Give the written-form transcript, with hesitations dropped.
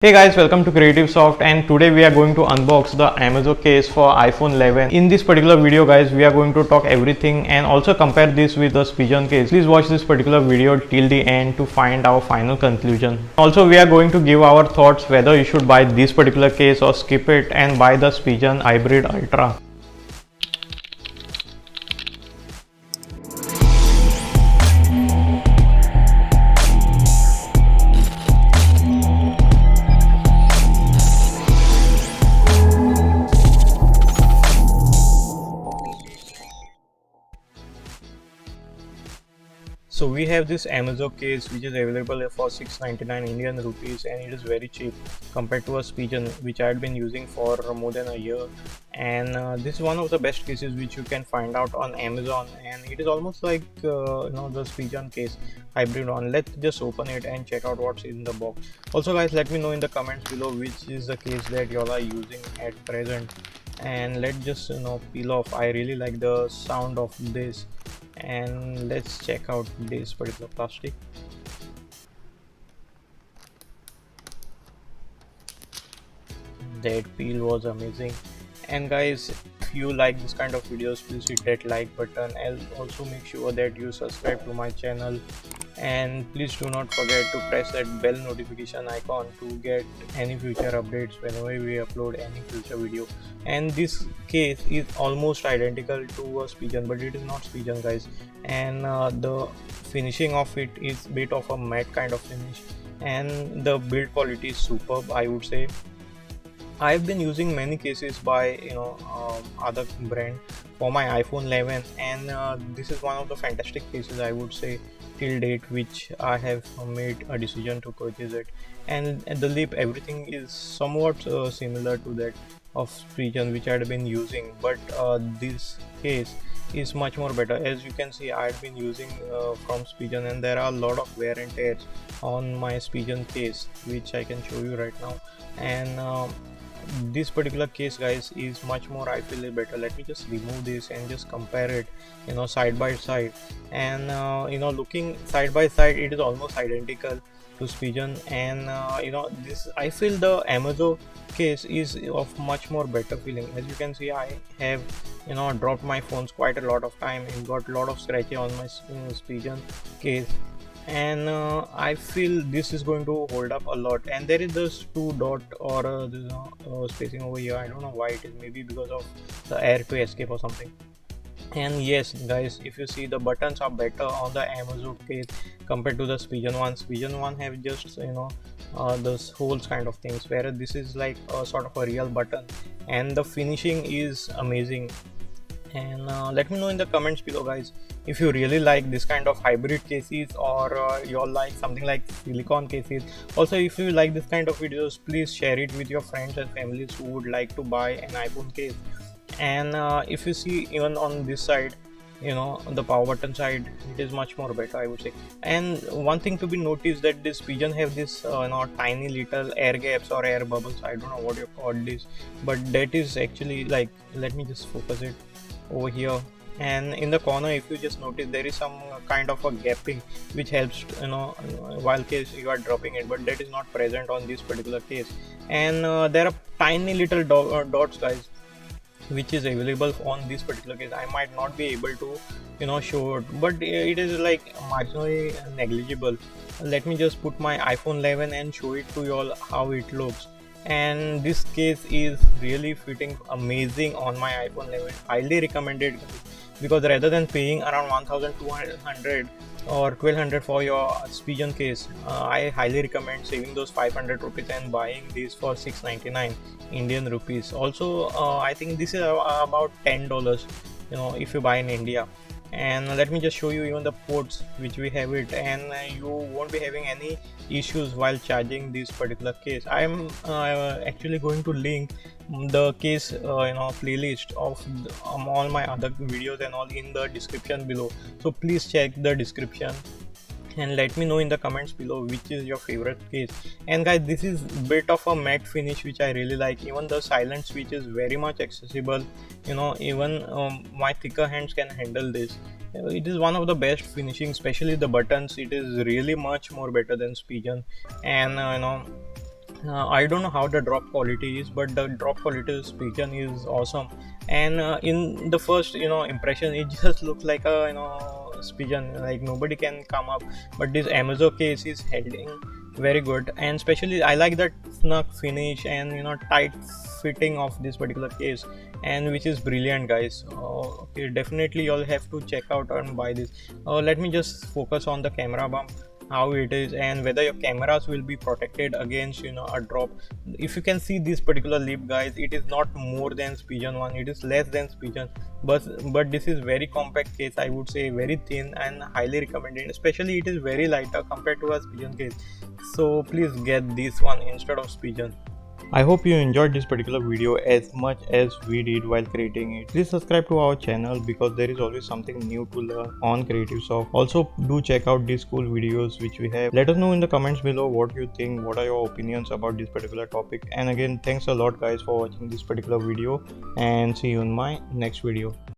Hey guys, welcome to Creative Soft, and today we are going to unbox the Amazon case for iPhone 11. In this particular video guys, we are going to talk everything and also compare this with the Spigen case. Please watch this particular video till the end to find our final conclusion. Also, we are going to give our thoughts whether you should buy this particular case or skip it and buy the Spigen Hybrid Ultra. So we have this Amazon case which is available for 699 Indian rupees, and it is very cheap compared to a Spigen which I had been using for more than a year. And this is one of the best cases which you can find out on Amazon, and it is almost like the Spigen case hybrid one. Let's just open it and check out what's in the box. Also guys, let me know in the comments below which is the case that y'all are using at present, and let's just peel off. I really like the sound of this, and let's check out this particular plastic. That peel was amazing. And guys, if you like this kind of videos, please hit that like button, and also make sure that you subscribe to my channel, and please do not forget to press that bell notification icon to get any future updates whenever we upload any future video. And this case is almost identical to a Spigen, but it is not Spigen guys, and the finishing of it is bit of a matte kind of finish, and the build quality is superb, I would say. I've been using many cases by other brand for my iPhone 11, and this is one of the fantastic cases I would say till date, which I have made a decision to purchase it. And the lip, everything is somewhat similar to that of Spigen which I had been using, but this case is much more better. As you can see, I had been using from Spigen, and there are a lot of wear and tears on my Spigen case which I can show you right now. And this particular case guys is much more, I feel, better. Let me just remove this and just compare it side by side, and looking side by side, it is almost identical to Spigen. And this, I feel the Amazon case is of much more better feeling. As you can see, I have dropped my phones quite a lot of time and got a lot of scratches on my Spigen case, and I feel this is going to hold up a lot. And there is this two dot or spacing over here. I don't know why it is, maybe because of the air to escape or something. And yes guys, if you see, the buttons are better on the Amazon case compared to the Spigen one. Spigen one have just those holes kind of things, whereas this is like a sort of a real button, and the finishing is amazing. And let me know in the comments below guys if you really like this kind of hybrid cases, or you all like something like silicone cases. Also, if you like this kind of videos, please share it with your friends and families who would like to buy an iPhone case. And if you see, even on this side, the power button side, it is much more better, I would say. And one thing to be noticed, that this Spigen have this tiny little air gaps or air bubbles, I don't know what you call this, but that is actually like, let me just focus it over here. And in the corner, if you just notice, there is some kind of a gapping which helps while case you are dropping it, but that is not present on this particular case. And there are tiny little dots guys which is available on this particular case. I might not be able to show it, but it is like marginally negligible. Let me just put my iPhone 11 and show it to you all how it looks. And this case is really fitting amazing on my iPhone 11. Highly recommended, because rather than paying around 1200 or 1200 for your Spigen case, I highly recommend saving those 500 rupees and buying these for 699 Indian rupees. Also, I think this is about $10 if you buy in India. And let me just show you even the ports which we have it, and you won't be having any issues while charging this particular case. I am actually going to link the case playlist of all my other videos and all in the description below, so please check the description and let me know in the comments below which is your favorite case. And guys, this is bit of a matte finish which I really like. Even the silent switch is very much accessible, even my thicker hands can handle this. It is one of the best finishing, especially the buttons. It is really much more better than Spigen. And I don't know how the drop quality is, but the drop quality of Spigen is awesome. And in the first, impression, it just looks like a, Spigen, like nobody can come up. But this Amazon case is holding very good, and especially I like that snug finish and tight fitting of this particular case, and which is brilliant, guys. Okay, definitely you'll have to check out and buy this. Let me just focus on the camera bump, how it is, and whether your cameras will be protected against a drop. If you can see this particular lip, guys, it is not more than Spigen 1, it is less than Spigen, but this is very compact case, I would say, very thin and highly recommended, especially it is very lighter compared to a Spigen case. So please get this one instead of Spigen. I hope you enjoyed this particular video as much as we did while creating it. Please subscribe to our channel because there is always something new to learn on CreativeSoft. Also, do check out these cool videos which we have. Let us know in the comments below what you think, what are your opinions about this particular topic. And again, thanks a lot guys for watching this particular video, and see you in my next video.